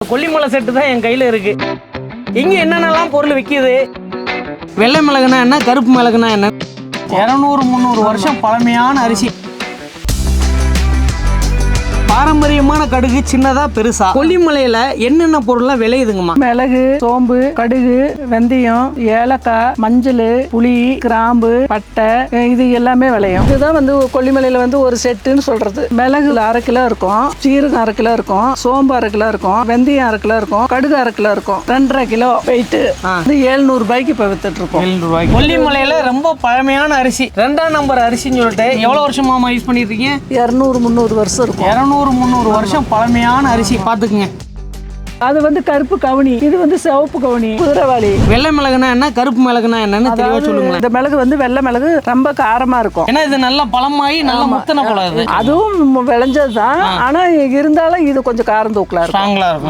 Kollimalai set தான் என் கையில் இருக்கு. இங்கே என்னென்னலாம் பொருள் விற்கிது? வெள்ளை மிளகுனா என்ன, கருப்பு மிளகுனா என்ன? 200-300 வருஷம் பழமையான அரிசி. பாரம்பரியமான கடுகு சின்னதா பெருசா? கொல்லிமலையில என்னென்ன பொருள்லாம் விளையுதுங்கம்மா? மிளகு, சோம்பு, கடுகு, வெந்தயம், ஏலக்காய், மஞ்சள், புளி, கிராம்பு, பட்டை, இது எல்லாமே விளையும். இதுதான் கொல்லிமலையில ஒரு செட்டுன்னு சொல்றது. மிளகு 1/2 கிலோ இருக்கும், சீரகம் 1/2 கிலோ இருக்கும், சோம்பு 1/2 கிலோ இருக்கும், வெந்தயம் 1/2 கிலோ இருக்கும், கடுகு 1/2 கிலோ இருக்கும். 2.5 கிலோ வெயிட். 700 ரூபாய்க்கு இப்ப வித்துட்டு இருக்கோம். 700 ரூபாய்க்கு. கொல்லிமலையில ரொம்ப பழமையான அரிசி, 2ஆம் நம்பர் அரிசின்னு சொல்லிட்டு எவ்வளவு வருஷமா யூஸ் பண்ணிட்டு இருக்கீங்க? 200-300 வருஷம் இருக்கும். 200-300 வருஷம் பழமையான அரிசி. பாத்துக்குங்க. அது கருப்பு கவுனி, இது சிவப்பு கவுனி, குதிரைவாளி. வெள்ளை மிளகுனா என்ன, கருப்பு மிளகுனா என்னன்னு தெளிவா சொல்லுங்களேன். இந்த மிளகு வெள்ளை மிளகு ரொம்ப காரமா இருக்கும். ஏன்னா இது நல்ல பழமாயி நல்ல முத்தன பழம். இது அதுவும் விளைஞ்சதுதான், ஆனா இருந்தாலும் இது கொஞ்சம் காரம் தூக்கலா இருக்கும். ஸ்ட்ராங்கா இருக்கும்.